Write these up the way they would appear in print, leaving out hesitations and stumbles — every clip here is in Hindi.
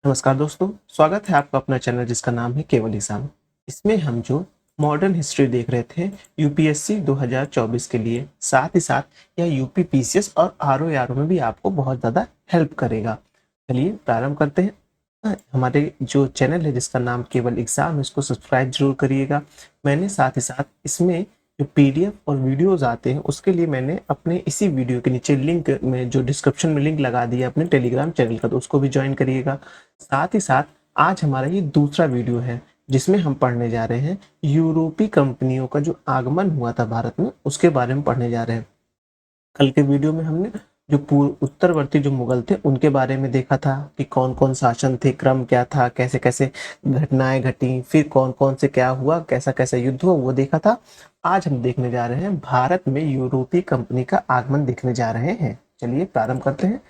नमस्कार दोस्तों, स्वागत है आपका अपना चैनल जिसका नाम है केवल एग्जाम। इसमें हम जो मॉडर्न हिस्ट्री देख रहे थे यूपीएससी 2024 के लिए, साथ ही साथ यह यूपी पीसीएस और आरओ में भी आपको बहुत ज़्यादा हेल्प करेगा। चलिए प्रारंभ करते हैं। हमारे जो चैनल है जिसका नाम केवल एग्जाम है, इसको सब्सक्राइब जरूर करिएगा। मैंने साथ ही साथ इसमें जो पीडीएफ और वीडियोस आते हैं उसके लिए मैंने अपने इसी वीडियो के नीचे लिंक में जो डिस्क्रिप्शन में लिंक लगा दिया अपने टेलीग्राम चैनल का, तो उसको भी ज्वाइन करिएगा। साथ ही साथ आज हमारा ये दूसरा वीडियो है जिसमें हम पढ़ने जा रहे हैं यूरोपीय कंपनियों का जो आगमन हुआ था भारत में, उसके बारे में पढ़ने जा रहे हैं। कल के वीडियो में हमने जो पूर्व उत्तरवर्ती जो मुगल थे उनके बारे में देखा था कि कौन कौन शासन थे, क्रम क्या था, कैसे कैसे घटनाएं घटी, फिर कौन कौन से क्या हुआ, कैसा कैसा युद्ध हुआ, वो देखा था। आज हम देखने जा रहे हैं भारत में यूरोपीय कंपनी का आगमन देखने जा रहे हैं। चलिए प्रारंभ करते हैं,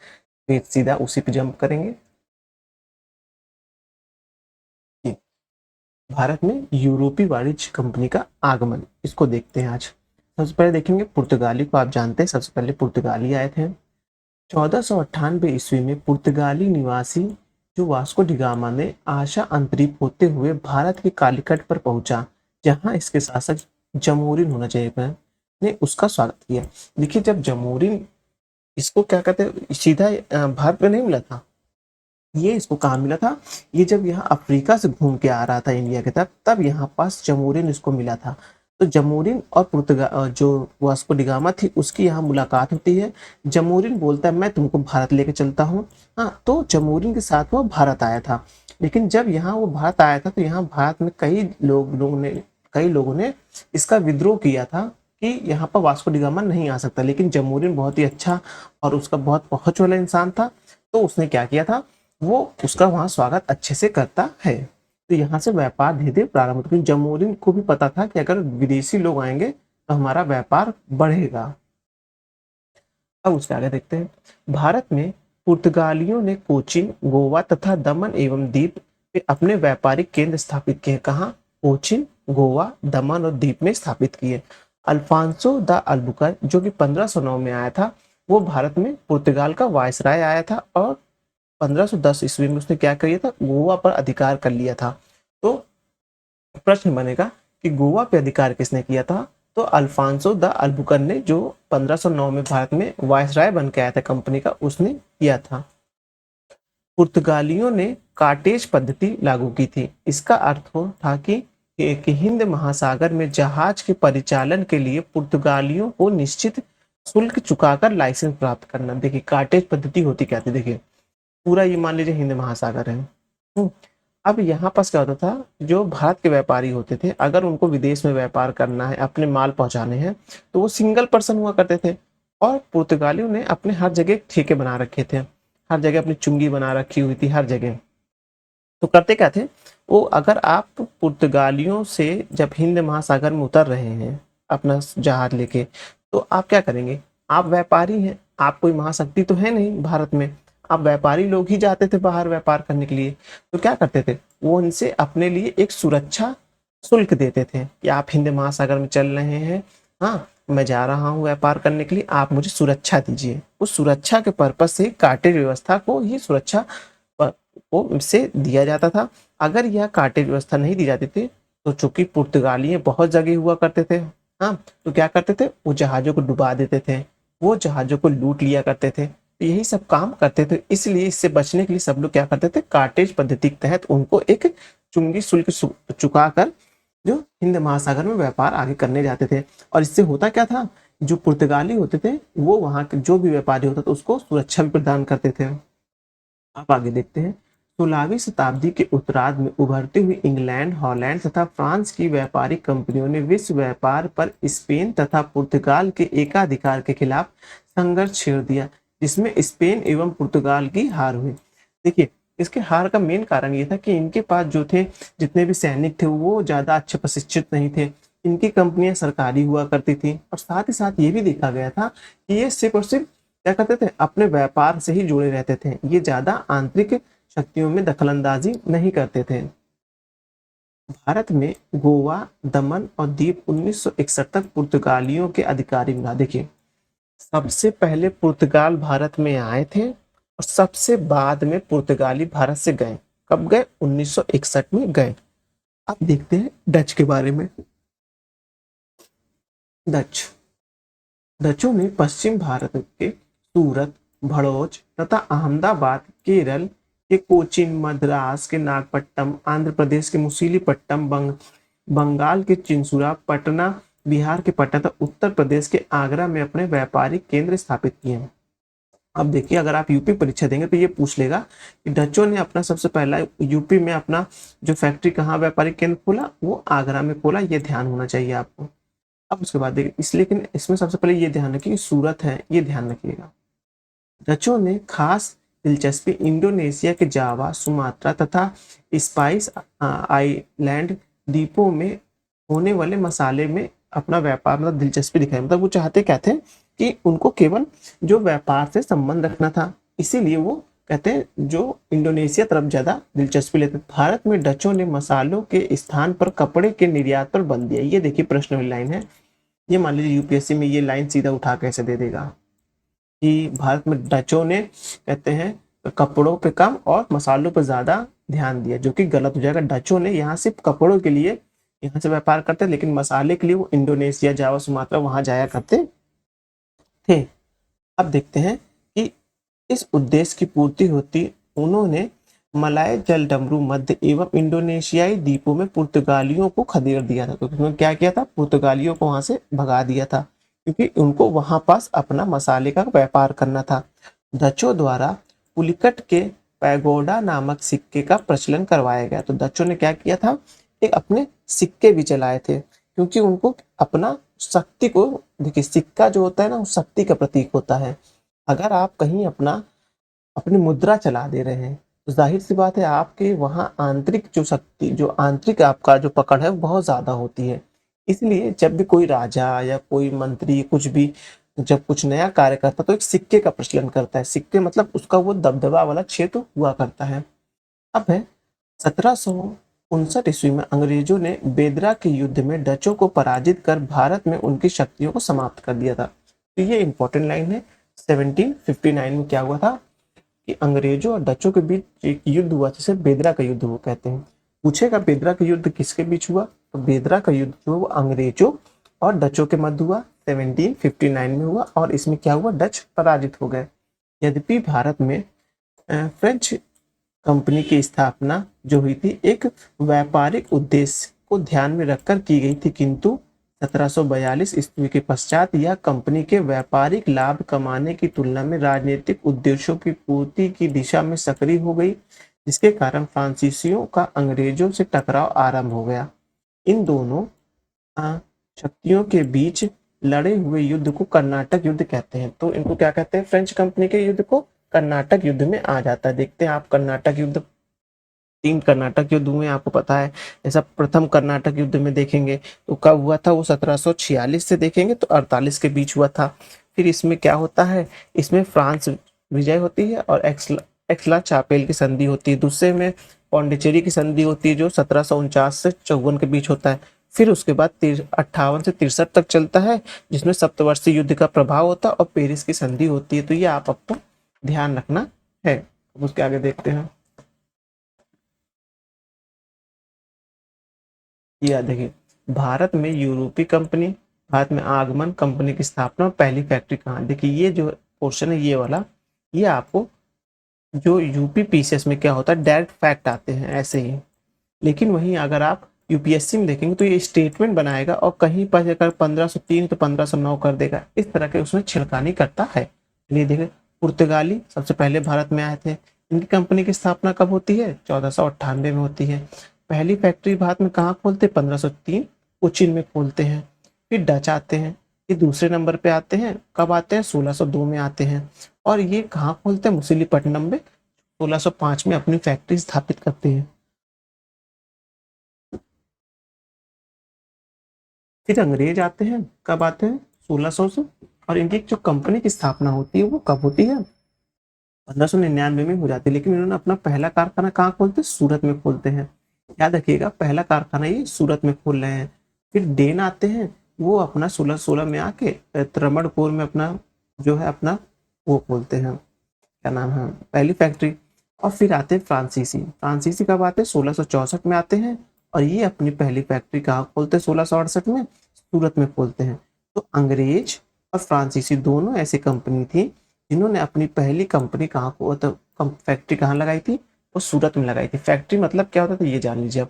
फिर सीधा उसी पे जंप करेंगे। भारत में यूरोपीय वाणिज्य कंपनी का आगमन, इसको देखते हैं आज। सबसे पहले देखेंगे पुर्तगाली को। आप जानते हैं सबसे पहले पुर्तगाली आए थे 1498 ईस्वी में। पुर्तगाली निवासी जो वास्को डी गामा ने आशा अंतरिप होते हुए भारत के कालीकट पर पहुंचा, जहां इसके शासक जमोरिन होना चाहिए ने उसका स्वागत किया। देखिए, जब जमोरिन, इसको क्या कहते हैं, सीधा भारत में नहीं मिला था, ये इसको कहाँ मिला था, ये जब यहाँ अफ्रीका से घूम के आ रहा था इंडिया की तरफ, तब यहाँ पास जमोरिन इसको मिला था। तो जमोरिन और जो वास्को डिगामा थी उसकी यहाँ मुलाकात होती है। जमोरिन बोलता है मैं तुमको भारत लेके चलता हूँ। हाँ, तो जमोरिन के साथ वो भारत आया था। लेकिन जब यहाँ वो भारत आया था तो यहाँ भारत में कई लोगों ने इसका विद्रोह किया था कि यहाँ पर वास्को डिगामा नहीं आ सकता। लेकिन जमोरिन बहुत ही अच्छा और उसका बहुत पहुंच वाला इंसान था, तो उसने क्या किया था, वो उसका वहां स्वागत अच्छे से करता है। तो यहाँ से व्यापार धीरे धीरे प्रारंभ होता है। जमोरिन को भी पता था कि अगर विदेशी लोग आएंगे तो हमारा व्यापार बढ़ेगा। अब उसके आगे देखते हैं। भारत में पुर्तगालियों ने कोचीन, गोवा तथा दमन एवं दीप में अपने व्यापारिक केंद्र स्थापित किए। कहाँ? कोचीन, गोवा, दमन और दीप में स्थापित किए। अल्फांसो द अल्बुकर जो कि 1509 में आया था, वो भारत में पुर्तगाल का वायसराय आया था और 1510 ईस्वी में उसने क्या किया था, गोवा पर अधिकार कर लिया था। तो प्रश्न बनेगा कि गोवा पे अधिकार किसने किया था, तो अल्फांसो द अल्बुकर ने, जो 1509 में भारत में वायसराय बन के आया था कंपनी का, उसने किया था। पुर्तगालियों ने कार्टेज पद्धति लागू की थी। इसका अर्थ हो था कि हिंद महासागर में जहाज के परिचालन के लिए पुर्तगालियों को निश्चित शुल्क चुकाकर लाइसेंस प्राप्त करना। देखिए कार्टेज पद्धति होती क्या थी, देखिए पूरा ये मान लीजिए हिंद महासागर है। अब यहाँ पास क्या होता था, जो भारत के व्यापारी होते थे, अगर उनको विदेश में व्यापार करना है, अपने माल पहुंचाने हैं, तो वो सिंगल पर्सन हुआ करते थे। और पुर्तगालियों ने अपने हर जगह ठेके बना रखे थे, हर जगह अपनी चुंगी बना रखी हुई थी हर जगह। तो करते क्या थे वो, अगर आप पुर्तगालियों से जब हिंद महासागर में उतर रहे हैं अपना जहाज लेके, तो आप क्या करेंगे, आप व्यापारी हैं, आप कोई महाशक्ति तो है नहीं भारत में, आप व्यापारी लोग ही जाते थे बाहर व्यापार करने के लिए। तो क्या करते थे, वो उनसे अपने लिए एक सुरक्षा शुल्क देते थे कि आप हिंद महासागर में चल रहे हैं, हाँ मैं जा रहा हूँ व्यापार करने के लिए, आप मुझे सुरक्षा दीजिए। उस सुरक्षा के पर्पज से कार्टेज व्यवस्था को ही सुरक्षा को से दिया जाता था। अगर यह कार्टेज व्यवस्था नहीं दी जाती थी, तो चूंकि पुर्तगाली बहुत जगह हुआ करते थे, हाँ, तो क्या करते थे, वो जहाजों को डुबा देते थे, वो जहाजों को लूट लिया करते थे, तो यही सब काम करते थे। इसलिए इससे बचने के लिए सब लोग क्या करते थे, कार्टेज पद्धति के तहत उनको एक चुंगी शुल्क चुका कर जो हिंद महासागर में व्यापार आगे करने जाते थे। और इससे होता क्या था, जो पुर्तगाली होते थे वो वहां के जो भी व्यापारी होता था उसको सुरक्षा भी प्रदान करते थे। आप आगे देखते हैं। 16वीं शताब्दी के उत्तरार्ध में उभरते हुए इंग्लैंड, हॉलैंड तथा फ्रांस की व्यापारिक कंपनियों ने विश्व व्यापार पर स्पेन तथा पुर्तगाल के एकाधिकार के खिलाफ संघर्ष छेड़ दिया, जिसमें स्पेन एवं पुर्तगाल की हार हुई। देखिए, इसके हार का मेन कारण ये था कि इनके पास जो थे, जितने भी सैनिक थे, वो ज्यादा अच्छे प्रशिक्षित नहीं थे। इनकी कंपनियां सरकारी हुआ करती थी और साथ ही साथ ये भी देखा गया था कि ये सिर्फ और सिर्फ क्या करते थे, अपने व्यापार से ही जुड़े रहते थे, ये ज्यादा आंतरिक शक्तियों में दखलंदाजी नहीं करते थे। भारत में गोवा, दमन और दीप 1961 तक पुर्तगालियों के अधिकारी मिला। देखिए, सबसे पहले पुर्तगाल भारत में आए थे और सबसे बाद में पुर्तगाली भारत से गए। कब गए? 1961 में गए। अब देखते हैं डच के बारे में। डच डचों ने पश्चिम भारत के सूरत, भड़ोच तथा अहमदाबाद, केरल के कोचीन, मद्रास के नागपट्टनम, आंध्र प्रदेश के मुसीलीपट्टनम, बंगाल के चिंसुरा, पटना, बिहार के पटना तथा उत्तर प्रदेश के आगरा में अपने व्यापारिक केंद्र स्थापित किए हैं। अब देखिए, अगर आप यूपी परीक्षा देंगे तो ये पूछ लेगा कि डचों ने अपना सबसे पहला यूपी में अपना जो फैक्ट्री कहाँ व्यापारिक केंद्र खोला, वो आगरा में खोला। ये ध्यान होना चाहिए आपको। अब उसके बाद देखिए, लेकिन इसमें सबसे पहले ये ध्यान रखिए, सूरत है, ये ध्यान रखिएगा। डचों ने खास दिलचस्पी इंडोनेशिया के जावा, सुमात्रा तथा स्पाइस आइलैंड द्वीपों में होने वाले मसाले में अपना व्यापार मतलब दिलचस्पी दिखाई। मतलब वो चाहते क्या थे कि उनको केवल जो व्यापार से संबंध रखना था, इसीलिए वो कहते हैं जो इंडोनेशिया तरफ ज्यादा दिलचस्पी लेते। भारत में डचों ने मसालों के स्थान पर कपड़े के निर्यात पर बल दिया। ये देखिए प्रश्न वाली लाइन है। ये मान लीजिए यूपीएससी में ये लाइन सीधा उठा कैसे दे देगा कि भारत में डचों ने कहते हैं कपड़ों पे कम और मसालों पे ज्यादा ध्यान दिया, जो कि गलत हो जाएगा। डचों ने यहाँ सिर्फ कपड़ों के लिए यहाँ से व्यापार करते, लेकिन मसाले के लिए वो इंडोनेशिया, जावा, सुमात्रा वहां जाया करते थे। अब देखते हैं कि इस उद्देश्य की पूर्ति होती उन्होंने मलाय जल डमरू मध्य एवं इंडोनेशियाई द्वीपों में पुर्तगालियों को खदेड़ दिया था। तो उन्होंने क्या किया था? पुर्तगालियों को वहां से भगा दिया था, क्योंकि उनको वहां पास अपना मसाले का व्यापार करना था। डचों द्वारा पुलिकट के पैगोडा नामक सिक्के का प्रचलन करवाया गया। तो डचों ने क्या किया था? एक अपने सिक्के भी चलाए थे, क्योंकि उनको अपना शक्ति को, देखिए सिक्का जो होता है ना, वो शक्ति का प्रतीक होता है। अगर आप कहीं अपनी मुद्रा चला दे रहे हैं तो जाहिर सी बात है आपके वहां आंतरिक जो शक्ति, जो आंतरिक आपका जो पकड़ है वो बहुत ज्यादा होती है। इसलिए जब भी कोई राजा या कोई मंत्री कुछ भी जब कुछ नया कार्य करता तो एक सिक्के का प्रचलन करता है। सिक्के मतलब उसका वो दबदबा वाला क्षेत्र हुआ करता है। अब है 1759 ईस्वी में अंग्रेजों ने बेदरा के युद्ध में डचों को पराजित कर भारत में उनकी शक्तियों को समाप्त कर दिया था। तो ये इंपॉर्टेंट लाइन है। 1759 में क्या हुआ था कि अंग्रेजों और डचों के बीच एक युद्ध हुआ, जिसे बेदरा का युद्ध वो कहते हैं। पूछेगा बेदरा का युद्ध किसके बीच हुआ? तो बेदरा का युद्ध जो वो अंग्रेजों और डचों के मध्य हुआ, 1759 में हुआ। और इसमें क्या हुआ? डच पराजित हो गए। यद्यपि भारत में फ्रेंच कंपनी की स्थापना जो हुई थी एक व्यापारिक उद्देश्य को ध्यान में रखकर की गई थी, किंतु 1742 ईस्वी के पश्चात यह कंपनी के व्यापारिक लाभ कमाने की तुलना में राजनीतिक उद्देश्यों की पूर्ति की दिशा में सक्रिय हो गई, जिसके कारण फ्रांसीसियों का अंग्रेजों से टकराव आरंभ हो गया। इन दोनों शक्तियों के बीच लड़े हुए युद्ध को कर्नाटक युद्ध कहते हैं। तो इनको क्या कहते हैं? फ्रेंच कंपनी के युद्ध को कर्नाटक युद्ध में आ जाता है। देखते हैं आप कर्नाटक युद्ध, 3 कर्नाटक युद्ध हुए आपको पता है। ऐसा प्रथम कर्नाटक युद्ध में देखेंगे तो कब हुआ था? वो 1746 से देखेंगे तो 48 के बीच हुआ था। फिर इसमें क्या होता है? इसमें फ्रांस विजय होती है और एक्सला चापेल की संधि होती है। दूसरे में पौंडीचेरी की संधि होती है जो 1749 से 54 के बीच होता है। फिर उसके बाद 58 से 63 तक चलता है, जिसमें सप्तवर्षीय युद्ध का प्रभाव होता है और पेरिस की संधि होती है। तो ये आपको ध्यान रखना है। उसके आगे देखते हैं। यह देखिए, भारत में यूरोपीय कंपनी, भारत में आगमन कंपनी की स्थापना और पहली फैक्ट्री कहाँ? देखिए ये जो पोर्शन है ये वाला, ये आपको जो यूपी पीसीएस में क्या होता है डायरेक्ट फैक्ट आते हैं ऐसे ही। लेकिन वहीं अगर आप यूपीएससी में देखेंगे तो ये स्टेटमेंट बनाएगा और कहीं पर अगर 1503 तो 1509 कर देगा। इस तरह के उसमें छिड़कानी करता है। चलिए देखें, पुर्तगाली सबसे पहले भारत में आए थे। इनकी कंपनी की स्थापना कब होती है? 1498 में होती है। पहली फैक्ट्री भारत में कहाँ खोलते? 1503 कोचीन में खोलते हैं। फिर डच आते हैं, ये दूसरे नंबर पे आते हैं। कब आते हैं? 1602 में आते हैं। और ये कहाँ खोलते हैं? मुसीलीपट्टनम में 1605 में अपनी फैक्ट्री स्थापित करते हैं। फिर अंग्रेज आते हैं, कब आते हैं? 1600 से। और इनकी जो कंपनी की स्थापना होती है वो कब होती है? 1599 में हो जाती है। लेकिन इन्होंने अपना पहला कारखाना कहाँ खोलते हैं? सूरत में खोलते हैं। याद रखिएगा, पहला कारखाना ये सूरत में खोल रहे हैं। फिर डेन आते हैं, वो अपना 1616 में आके त्रमणकोर में अपना जो है अपना वो खोलते हैं, क्या नाम है, पहली फैक्ट्री। और फिर आते हैं फ्रांसीसी। फ्रांसीसी कब आते हैं? 1664 में आते हैं। और ये अपनी पहली फैक्ट्री कहाँ खोलते हैं? 1668 में सूरत में खोलते हैं। तो अंग्रेज और फ्रांसीसी दोनों ऐसी कंपनी थी जिन्होंने अपनी पहली कंपनी कहाँ को तो फैक्ट्री कहाँ लगाई थी? वो सूरत में लगाई थी। फैक्ट्री मतलब क्या होता था ये जान लीजिए अब।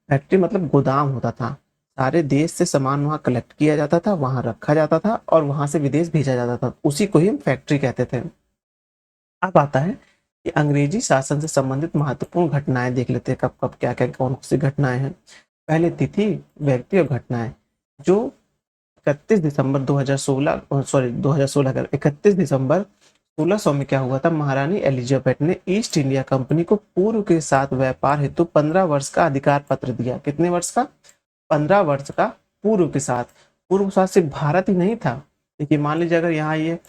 फैक्ट्री मतलब गोदाम होता था, सारे देश से सामान वहाँ कलेक्ट किया जाता था, वहाँ रखा जाता था और वहाँ से विदेश भेजा जाता था, उसी को ही हम फैक्ट्री कहते थे। अब आता है कि अंग्रेजी शासन से संबंधित महत्वपूर्ण घटनाएं देख लेते हैं, कब कब क्या क्या कौन सी घटनाएं हैं। पहले तिथि, व्यक्ति और घटनाएं। जो 31 दिसंबर 2016, सॉरी 2016 का 31 दिसंबर 1600 में क्या हुआ था? महारानी एलिजाबेथ ने ईस्ट इंडिया कंपनी को पूर्व के साथ व्यापार हेतु 15 वर्ष का अधिकार पत्र दिया। कितने वर्ष का? 15 वर्ष का। पूर्व के साथ, पूर्व के साथ सिर्फ भारत ही नहीं था। देखिए मान लीजिए अगर यहाँ ये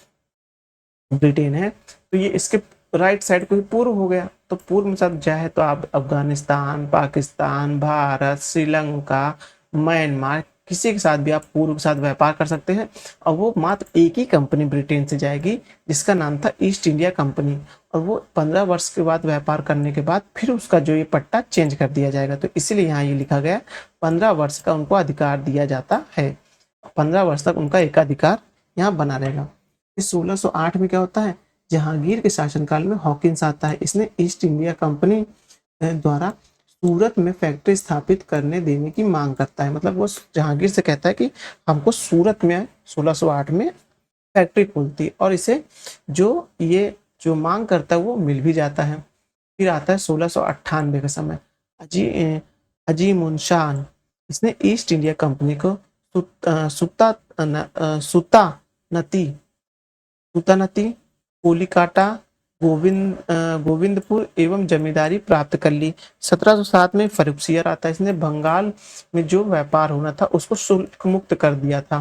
ब्रिटेन है तो ये इसके राइट साइड को ही पूर्व हो गया, तो पूर्व में सब चाहे तो आप अफगानिस्तान, पाकिस्तान, भारत, श्रीलंका, म्यांमार, किसी के साथ भी आप पूर्व के साथ व्यापार कर सकते हैं। और वो मात्र एक ही कंपनी ब्रिटेन से जाएगी जिसका नाम था ईस्ट इंडिया कंपनी। और वो 15 वर्ष के बाद व्यापार करने के बाद फिर उसका जो ये पट्टा चेंज कर दिया जाएगा। तो इसीलिए यहाँ ये लिखा गया 15 वर्ष का उनको अधिकार दिया जाता है। 15 वर्ष तक उनका एकाधिकार यहाँ बना रहेगा। इस 1608 में क्या होता है? जहांगीर के शासनकाल में हॉकिंस आता है। इसने ईस्ट इंडिया कंपनी द्वारा सूरत में फैक्ट्री स्थापित करने देने की मांग करता है। मतलब वो जहांगीर से कहता है कि हमको सूरत में 1608 में फैक्ट्री खोलती है, और इसे जो मांग करता है वो मिल भी जाता है। फिर आता है 1698 का समय। अजीम उन शान, इसने ईस्ट इंडिया कंपनी को सुतानती, कोलिकाटा, गोविंदपुर एवं जमींदारी प्राप्त कर ली। 1707 में फर्रुखसियर आता है। इसने बंगाल में जो व्यापार होना था उसको शुल्क मुक्त कर दिया था।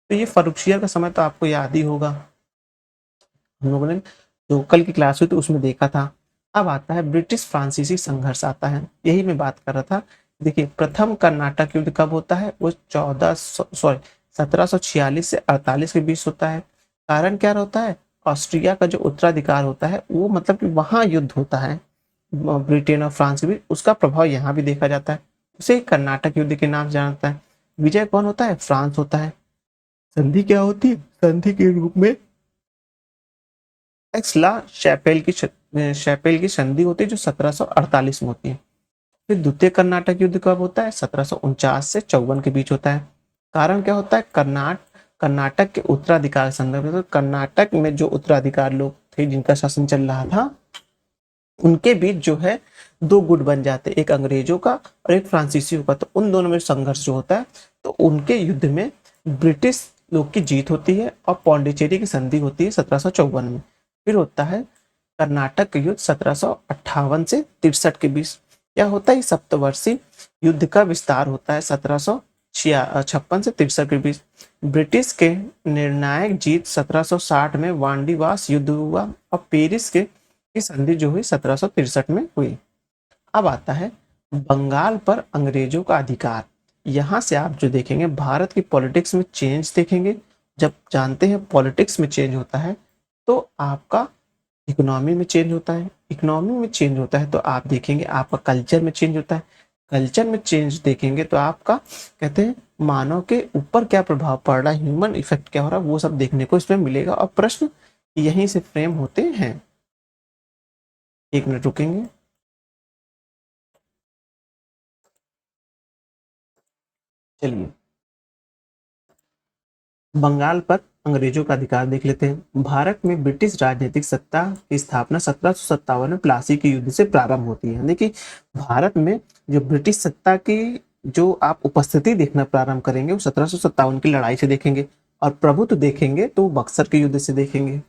तो ये फर्रुखसियर का समय तो आपको याद ही होगा, हम लोगों ने जो कल की क्लास हुई थी उसमें देखा था। अब आता है ब्रिटिश फ्रांसीसी संघर्ष आता है, यही मैं बात कर रहा था। देखिए प्रथम कर्नाटक युद्ध कब होता है? वो 1746 से 48 के बीच होता है। कारण क्या होता है? ऑस्ट्रिया का जो उत्तराधिकार होता है वो, मतलब कि वहां युद्ध होता है ब्रिटेन और फ्रांस के बीच, उसका प्रभाव यहाँ भी देखा जाता है। उसे कर्नाटक युद्ध के नाम से जाना जाता है। विजय कौन होता है? फ्रांस होता है। संधि क्या होती है? संधि के रूप में एक्सला शैपेल की संधि होती है जो 1748 में होती है। फिर द्वितीय कर्नाटक युद्ध कब होता है? 1749 से 54 के बीच होता है। कारण क्या होता है? कर्नाटक के उत्तराधिकार के संदर्भ में, तो कर्नाटक में जो उत्तराधिकार लोग थे जिनका शासन चल रहा था उनके बीच जो है दो गुट बन जाते, एक अंग्रेजों का और एक फ्रांसीसियों का। तो उन दोनों में संघर्ष जो होता है तो उनके युद्ध में ब्रिटिश लोग की जीत होती है और पौंडीचेरी की संधि होती है 1754 में। फिर होता है कर्नाटक का युद्ध 1758 से 63 के बीच। क्या होता है? सप्तवर्षीय युद्ध का विस्तार होता है 1756 से 63 के बीच। ब्रिटिश के निर्णायक जीत 1760 में वांडीवास युद्ध हुआ और पेरिस के की संधि जो हुई 1763 में हुई। अब आता है बंगाल पर अंग्रेजों का अधिकार। यहाँ से आप जो देखेंगे भारत की पॉलिटिक्स में चेंज देखेंगे। जब जानते हैं पॉलिटिक्स में चेंज होता है तो आपका इकोनॉमी में चेंज होता है, इकोनॉमी में चेंज होता है तो आप देखेंगे आपका कल्चर में चेंज होता है, कल्चर में चेंज देखेंगे तो आपका कहते हैं मानव के ऊपर क्या प्रभाव पड़ रहा है, ह्यूमन इफेक्ट क्या हो रहा है, वो सब देखने को इसमें मिलेगा और प्रश्न यहीं से फ्रेम होते हैं। एक मिनट रुकेंगे। चलिए बंगाल पर अंग्रेजों का अधिकार देख लेते हैं। भारत में ब्रिटिश राजनीतिक सत्ता की स्थापना 1757 में प्लासी के युद्ध से प्रारंभ होती है। देखिए भारत में जो ब्रिटिश सत्ता की जो आप उपस्थिति देखना प्रारंभ करेंगे वो 1757 की लड़ाई से देखेंगे, और प्रभुत्व देखेंगे तो बक्सर के युद्ध से देखेंगे।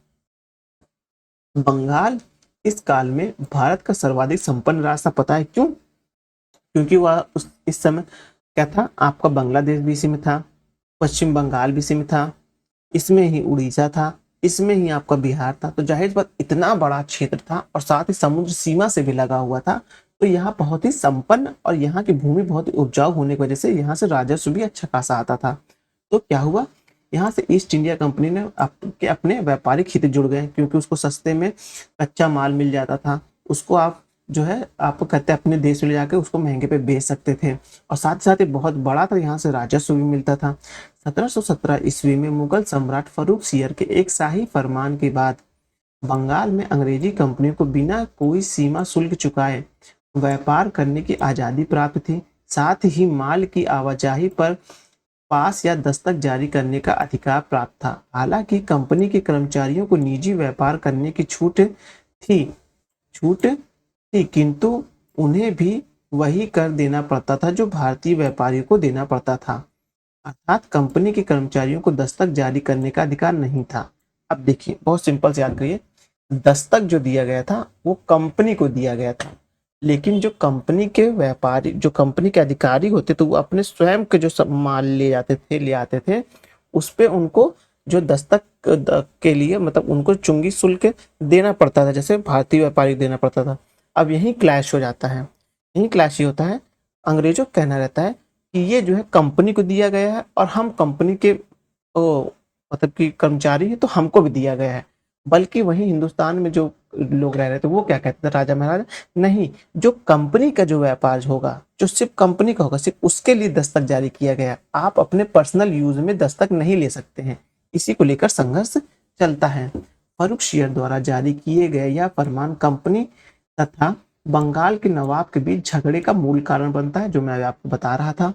बंगाल इस काल में भारत का सर्वाधिक संपन्न राज्य था। पता है क्यों? क्योंकि वह इस समय क्या था? आपका बांग्लादेश भी इसी में था, पश्चिम बंगाल भी इसी में था, इसमें ही उड़ीसा था, इसमें ही आपका बिहार था। तो जाहिर बात इतना बड़ा क्षेत्र था और साथ ही समुद्र सीमा से भी लगा हुआ था। तो यहाँ बहुत ही संपन्न और यहाँ की भूमि बहुत ही उपजाऊ होने की वजह से यहाँ से राजस्व भी अच्छा खासा आता था। तो क्या हुआ? यहाँ से ईस्ट इंडिया कंपनी ने अपने व्यापारिक हित जुड़ गए, क्योंकि उसको सस्ते में कच्चा माल मिल जाता था, उसको आप जो है आप कहते हैं अपने देश में ले जाकर उसको महंगे पे बेच सकते थे, और साथ ही साथ ये बहुत बड़ा था, यहाँ से राजस्व भी मिलता था। 1717 ईस्वी में मुगल सम्राट फर्रुखसियर के एक शाही फरमान के बाद बंगाल में अंग्रेजी कंपनियों को बिना कोई सीमा शुल्क चुकाए व्यापार करने की आज़ादी प्राप्त थी। साथ ही माल की आवाजाही पर पास या दस्तक जारी करने का अधिकार प्राप्त था। हालांकि कंपनी के कर्मचारियों को निजी व्यापार करने की छूट थी, किंतु उन्हें भी वही कर देना पड़ता था जो भारतीय व्यापारियों को देना पड़ता था, अर्थात कंपनी के कर्मचारियों को दस्तक जारी करने का अधिकार नहीं था। अब देखिए, बहुत सिंपल से याद करिए, दस्तक जो दिया गया था वो कंपनी को दिया गया था, लेकिन जो कंपनी के व्यापारी, जो कंपनी के अधिकारी होते तो वो अपने स्वयं के जो सब माल ले आते थे, उस पे उनको जो दस्तक के लिए मतलब उनको चुंगी शुल्क देना पड़ता था, जैसे भारतीय व्यापारी देना पड़ता था। अब यही क्लैश हो जाता है, यही क्लैश ही होता है। अंग्रेजों का कहना रहता है कि ये जो है कंपनी को दिया गया है और हम कंपनी के मतलब कि कर्मचारी है तो हमको भी दिया गया है। बल्कि वहीं हिंदुस्तान में जो लोग रह रहे थे वो क्या कहते थे, राजा महाराजा, नहीं, जो कंपनी का जो व्यापार होगा, जो सिर्फ कंपनी का होगा, सिर्फ उसके लिए दस्तक जारी किया गया, आप अपने पर्सनल यूज में दस्तक नहीं ले सकते हैं। इसी को लेकर संघर्ष चलता है। फर्रुखसियर द्वारा जारी किए गए यह फरमान कंपनी तथा बंगाल के नवाब के बीच झगड़े का मूल कारण बनता है, जो मैं आपको बता रहा था।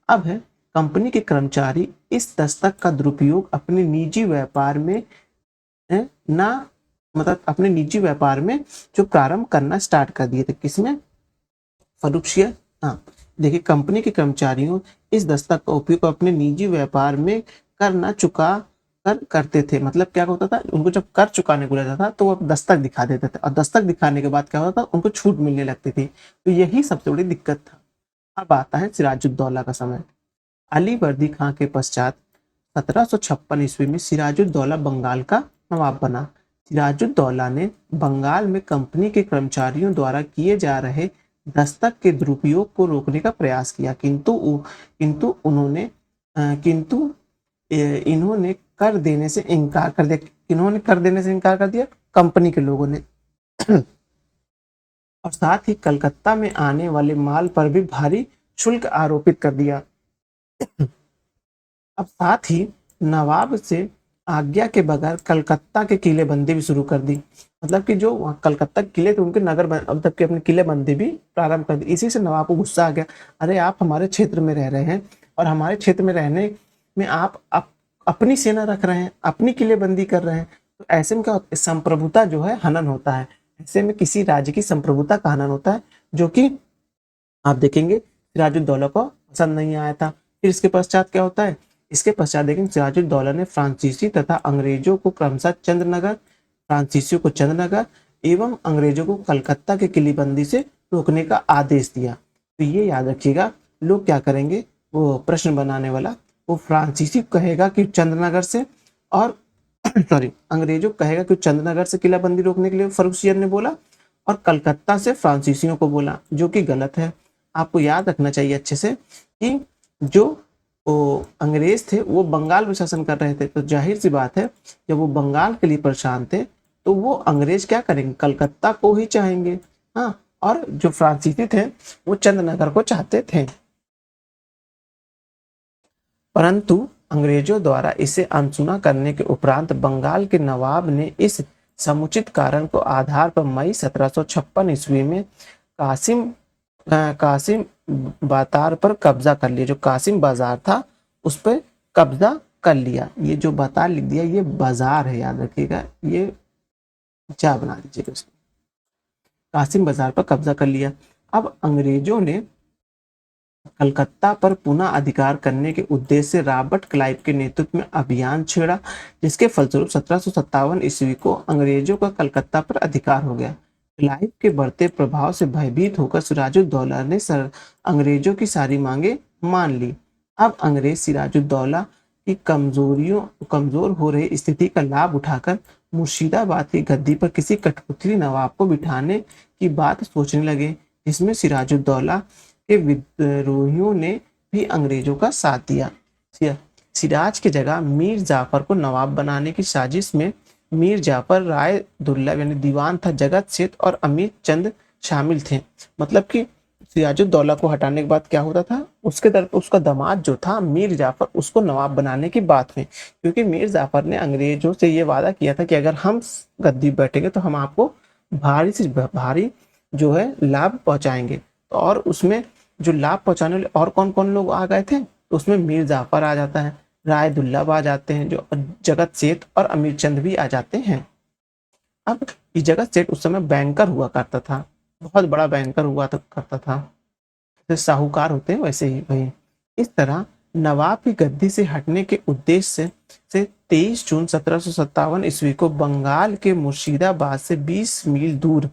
अब है, कंपनी के कर्मचारी इस दस्तक का दुरुपयोग अपने निजी व्यापार में ना मतलब अपने निजी व्यापार में जो प्रारंभ करना स्टार्ट कर दिए थे। किसमें? फर्रुखसियर। हाँ, देखिए, कंपनी के कर्मचारियों इस दस्तक का उपयोग अपने निजी व्यापार में करना चुका करते थे। मतलब क्या होता था, उनको जब कर चुकाने को रहता था तो वो दस्तक दिखा देते थे, और दस्तक दिखाने के बाद क्या होता था, उनको छूट मिलने लगती थी। तो यही सबसे बड़ी दिक्कत था। अब आता है सिराजुद्दौला का समय। अली वर्दी खां के पश्चात 1756 ईस्वी में सिराजुद्दौला बंगाल का नवाब बना। सिराजुद्दौला ने बंगाल में कंपनी के कर्मचारियों द्वारा किए जा रहे दस्तक के दुरुपयोग को रोकने का प्रयास किया, किंतु इन्होंने कर देने से इनकार कर दिया। इन्होंने कर देने से इनकार कर दिया, कंपनी के लोगों ने। और साथ ही कलकत्ता में आने वाले माल पर भी भारी शुल्क आरोपित कर दिया। अब साथ ही नवाब से आज्ञा के बगैर कलकत्ता के किले बंदी भी शुरू कर दी। मतलब कि जो कलकत्ता के किले थे उनके नगर मतलब कि अपने किले बंदी भी प्रारंभ कर दी। इसी से नवाब को गुस्सा आ गया, अरे आप हमारे क्षेत्र में रह रहे हैं और हमारे क्षेत्र में रहने में आप अपनी सेना रख रहे हैं, अपनी किलेबंदी कर रहे हैं, तो ऐसे में क्या होता है, संप्रभुता जो है हनन होता है। ऐसे में किसी राज्य की संप्रभुता का हनन होता है, जो कि आप देखेंगे सिराजुद्दौला को पसंद नहीं आया था। फिर इसके पश्चात क्या होता है, इसके पश्चात देखेंगे सिराजुद्दौला ने फ्रांसीसी तथा अंग्रेजों को क्रमशः चंद्रनगर, फ्रांसीसियों को चंद्रनगर एवं अंग्रेजों को कलकत्ता के किलेबंदी से रोकने का आदेश दिया। तो ये याद रखिएगा, लोग क्या करेंगे, वो प्रश्न बनाने वाला, वो फ्रांसीसी कहेगा कि चंद्रनगर से, और सॉरी अंग्रेजों कहेगा कि चंद्रनगर से किलाबंदी रोकने के लिए फर्रुखसियर ने बोला, और कलकत्ता से फ्रांसीसियों को बोला, जो कि गलत है। आपको याद रखना चाहिए अच्छे से कि जो अंग्रेज थे वो बंगाल में शासन कर रहे थे, तो जाहिर सी बात है जब वो बंगाल के लिए परेशान थे तो वो अंग्रेज क्या करेंगे, कलकत्ता को ही चाहेंगे। हाँ, और जो फ्रांसीसी थे वो चंद्रनगर को चाहते थे। परंतु अंग्रेजों द्वारा इसे अनसुना करने के उपरांत बंगाल के नवाब ने इस समुचित कारण को आधार पर मई 1756 ईस्वी में कासिम बाजार पर कब्जा कर लिया। जो कासिम बाजार था उस पर कब्जा कर लिया। ये जो बाजार लिख दिया ये बाजार है, याद रखिएगा, ये क्या बना दीजिएगा उसको, कासिम बाजार पर कब्जा कर लिया। अब अंग्रेजों ने कलकत्ता पर पुनः अधिकार करने के उद्देश्य से रॉबर्ट क्लाइव के नेतृत्व में अभियान छेड़ा, जिसके फलस्वरूप 1757 ईस्वी को अंग्रेजों का कलकत्ता पर अधिकार हो गया। क्लाइव के बढ़ते प्रभाव से भयभीत होकर सिराजुद्दौला ने अंग्रेजों की सारी मांगे मान ली। अब अंग्रेज सिराजुद्दौला की कमजोर हो रही स्थिति का लाभ उठाकर मुर्शिदाबाद की गद्दी पर किसी कठपुतली नवाब को बिठाने की बात सोचने लगे, जिसमें सिराजुद्दौला के विद्रोहियों ने भी अंग्रेजों का साथ दिया। सिराज की जगह मीर जाफर को नवाब बनाने की साजिश में मीर जाफर, राय दुर्लभ यानी दीवान था, जगत सेठ और अमीर चंद शामिल थे। मतलब कि सिराजुद्दौला को हटाने के बाद क्या होता था, उसके तरफ उसका दामाद जो था मीर जाफर, उसको नवाब बनाने की बात हुई, क्योंकि मीर जाफर ने अंग्रेजों से ये वादा किया था कि अगर हम गद्दी बैठेंगे तो हम आपको भारी से भारी जो है लाभ पहुंचाएंगे। तो और उसमें जो लाभ पहुंचाने वाले और कौन कौन लोग आ गए थे, तो उसमें मीर जाफर आ जाता है, राय दुर्लभ आ जाते हैं, जो जगत सेठ और अमीर चंद भी आ जाते हैं। अब ये जगत सेठ उस समय बैंकर हुआ करता था, बहुत बड़ा बैंकर हुआ करता था, जैसे साहूकार होते हैं वैसे ही वही। इस तरह नवाब की गद्दी से हटने के उद्देश्य से 23 जून 1757 ईस्वी को बंगाल के मुर्शिदाबाद से 20 मील दूर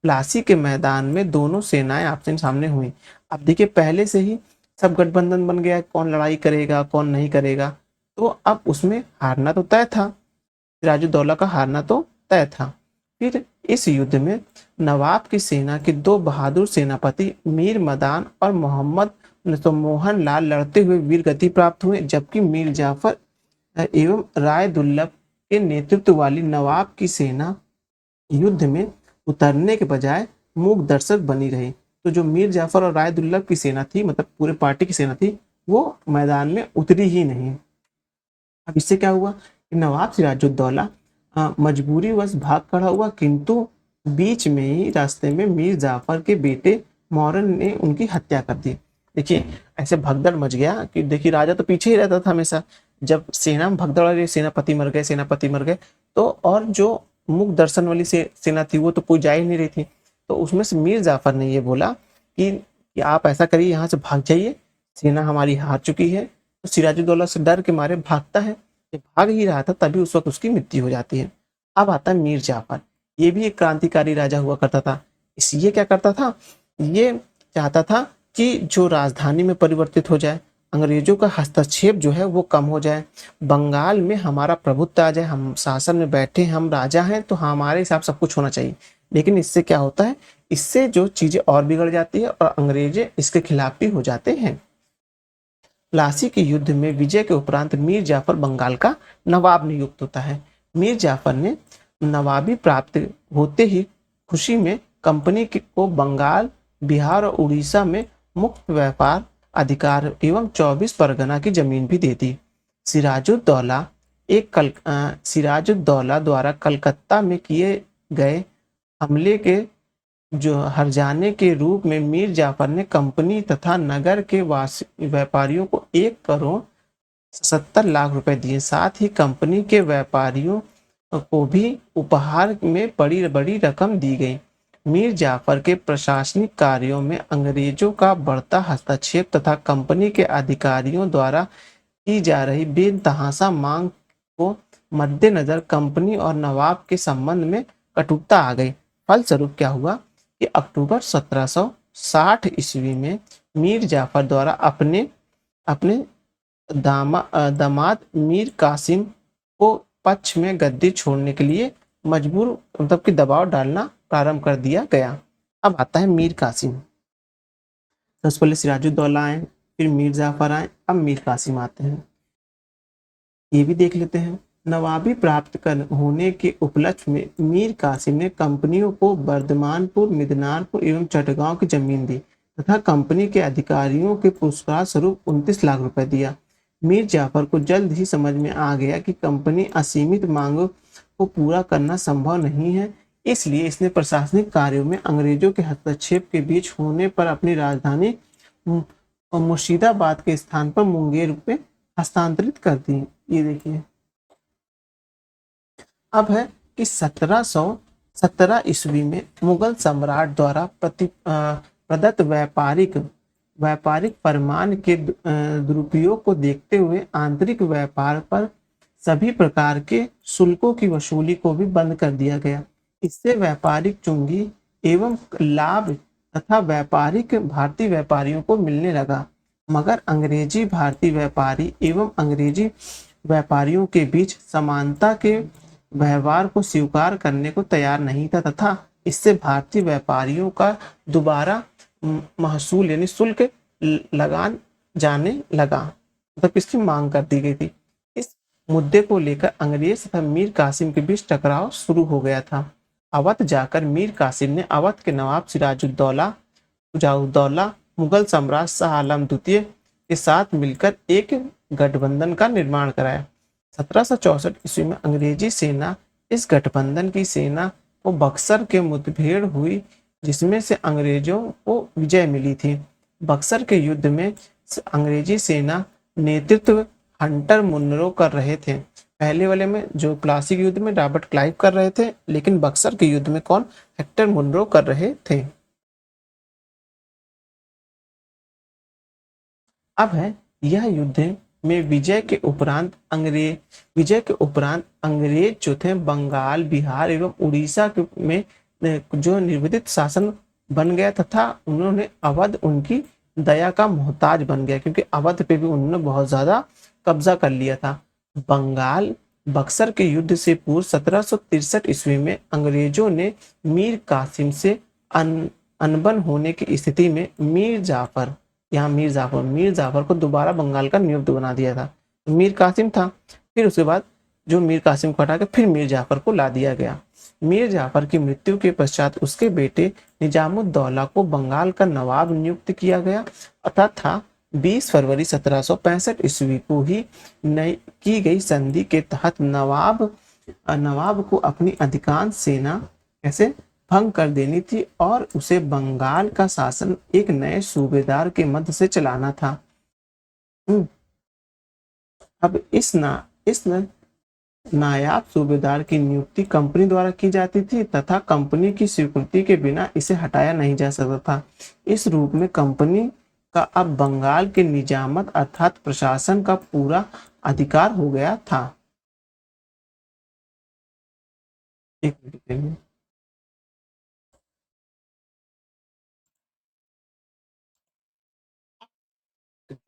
प्लासी के मैदान में दोनों सेनाएं आपसे सामने हुई। अब देखिए पहले से ही सब गठबंधन बन गया, कौन लड़ाई करेगा कौन नहीं करेगा, तो अब उसमें हारना तो तय था, सिराजुद्दौला का हारना तो तय था। फिर इस युद्ध में नवाब की सेना के दो बहादुर सेनापति मीर मदान और मोहम्मद तो मोहन लाल लड़ते हुए वीर गति प्राप्त हुए, जबकि मीर जाफर एवं राय दुर्लभ के नेतृत्व वाली नवाब की सेना युद्ध में उतरने के बजाय मूक दर्शक बनी रही। तो जो मीर जाफर और राय दुर्लभ की सेना थी, मतलब पूरे पार्टी की सेना थी, वो मैदान में उतरी ही नहीं। अब इससे क्या हुआ कि नवाब सिराजुद्दौला मजबूरी वश भाग खड़ा हुआ, किंतु बीच में ही रास्ते में मीर जाफर के बेटे मौरन ने उनकी हत्या कर दी। देखिए ऐसे भगदड़ मच गया कि देखिए राजा तो पीछे ही रहता था हमेशा, जब सेना में भगदड़ रही, सेनापति मर गए सेनापति मर गए, तो और जो मुख दर्शन वाली सेना थी वो तो कोई जा ही नहीं रही थी। तो उसमें से मीर जाफर ने ये बोला कि आप ऐसा करिए, यहाँ से भाग जाइए, सेना हमारी हार चुकी है। तो सिराजुद्दौला से डर के मारे भागता है, जब भाग ही रहा था तभी उस वक्त उसकी मृत्यु हो जाती है। अब आता है मीर जाफर, ये भी एक क्रांतिकारी राजा हुआ करता था। इसलिए क्या करता था, ये चाहता था कि जो राजधानी में परिवर्तित हो जाए, अंग्रेजों का हस्तक्षेप जो है वो कम हो जाए, बंगाल में हमारा प्रभुत्व आ जाए, हम शासन में बैठे, हम राजा हैं तो हमारे हिसाब सब कुछ होना चाहिए। लेकिन इससे क्या होता है, इससे जो चीजें और बिगड़ जाती है और अंग्रेजे इसके खिलाफ भी हो जाते हैं। प्लासी के युद्ध में विजय के उपरांत मीर जाफर बंगाल का नवाब नियुक्त होता है। मीर जाफर ने नवाबी प्राप्त होते ही खुशी में कंपनी को बंगाल, बिहार और उड़ीसा में मुक्त व्यापार अधिकार एवं 24 परगना की जमीन भी दे दी। सिराजुद्दौला द्वारा कलकत्ता में किए गए हमले के जो हर्जाने के रूप में मीर जाफर ने कंपनी तथा नगर के व्यापारियों को 1,70,00,000 रुपए दिए। साथ ही कंपनी के व्यापारियों को भी उपहार में बड़ी बड़ी रकम दी गई। मीर जाफर के प्रशासनिक कार्यों में अंग्रेजों का बढ़ता हस्तक्षेप तथा कंपनी के अधिकारियों द्वारा की जा रही बेतहाशा मांग को मद्देनजर कंपनी और नवाब के संबंध में कटुता आ गई। फलस्वरूप क्या हुआ कि अक्टूबर 1760 ईस्वी में मीर जाफर द्वारा अपने अपने दामाद मीर कासिम को पक्ष में गद्दी छोड़ने के लिए मजबूर, मतलब कि दबाव डालना प्रारंभ कर दिया गया। अब आता है मीर कासिम। सबसे पहले सिराजुद्दौला आए, फिर मीर जाफर आए, अब मीर कासिम आते हैं, ये भी देख लेते हैं। नवाबी प्राप्त कर होने के उपलक्ष्य में मीर कासिम ने कंपनियों को बर्दमानपुर, मिदनारपुर एवं चटगांव की जमीन दी तथा कंपनी के अधिकारियों के पुरस्कार स्वरूप 29 लाख रुपए दिया। मीर जाफर को जल्द ही समझ में आ गया कि कंपनी असीमित मांगों को पूरा करना संभव नहीं है, इसलिए इसने प्रशासनिक कार्यों में अंग्रेजों के हस्तक्षेप के बीच होने पर अपनी राजधानी मुर्शिदाबाद के स्थान पर मुंगेर में हस्तांतरित कर दी। ये देखिए अब है कि 1717 ईस्वी में मुगल सम्राट द्वारा प्रदत्त व्यापारिक फरमान के दुरुपयोग को देखते हुए आंतरिक व्यापार पर सभी प्रकार के शुल्कों की वसूली को भी बंद कर दिया गया। इससे व्यापारिक चुंगी एवं लाभ तथा व्यापारिक भारतीय व्यापारियों को मिलने लगा, मगर अंग्रेजी भारतीय व्यापारी एवं अंग्रेजी व्यापारियों के बीच समानता के व्यवहार को स्वीकार करने को तैयार नहीं था तथा इससे भारतीय व्यापारियों का दोबारा महसूल यानी शुल्क लगान जाने लगा। मतलब किसकी मांग कर दी गई थी। इस मुद्दे को लेकर अंग्रेज तथा मीर कासिम के बीच टकराव शुरू हो गया था। अवध जाकर मीर कासिम ने अवध के नवाब सिराजुद्दौला मुगल सम्राट शाह आलम द्वितीय के साथ मिलकर एक गठबंधन का निर्माण कराया। 1764 ईस्वी में अंग्रेजी सेना इस गठबंधन की सेना को बक्सर के मुठभेड़ हुई, जिसमें से अंग्रेजों को विजय मिली थी। बक्सर के युद्ध में अंग्रेजी सेना नेतृत्व हंटर मुनरो कर रहे थे। पहले वाले में जो क्लासिक युद्ध में रॉबर्ट क्लाइव कर रहे थे, लेकिन बक्सर के युद्ध में कौन, हेक्टर मुनरो कर रहे थे। अब है यह युद्ध में विजय के उपरांत अंग्रेज जो थे बंगाल, बिहार एवं उड़ीसा में जो निर्विदित शासन बन गया तथा उन्होंने अवध उनकी दया का मोहताज बन गया, क्योंकि अवध पे भी उन्होंने बहुत ज्यादा कब्जा कर लिया था। बंगाल बक्सर के युद्ध से पूर्व 1763 ईस्वी में अंग्रेजों ने मीर कासिम से अनबन होने की स्थिति में मीर जाफर को दोबारा बंगाल का नियुक्त बना दिया था। मीर कासिम था, फिर उसके बाद जो मीर कासिम को हटा के फिर मीर जाफर को ला दिया गया। मीर जाफर की मृत्यु के पश्चात उसके बेटे निजामुद्दौला को बंगाल का नवाब नियुक्त किया गया तथा 20 फरवरी 1765 ईस्वी को ही नई की गई संधि के तहत नवाब को अपनी अधिकांश सेना कैसे भंग कर देनी थी और उसे बंगाल का शासन एक नए सूबेदार के मध्य से चलाना था। अब इस नायाब सूबेदार की नियुक्ति कंपनी द्वारा की जाती थी तथा कंपनी की स्वीकृति के बिना इसे हटाया नहीं जा सकता था। इस रूप में कंपनी का अब बंगाल के निजामत अर्थात प्रशासन का पूरा अधिकार हो गया था। एक मिनट,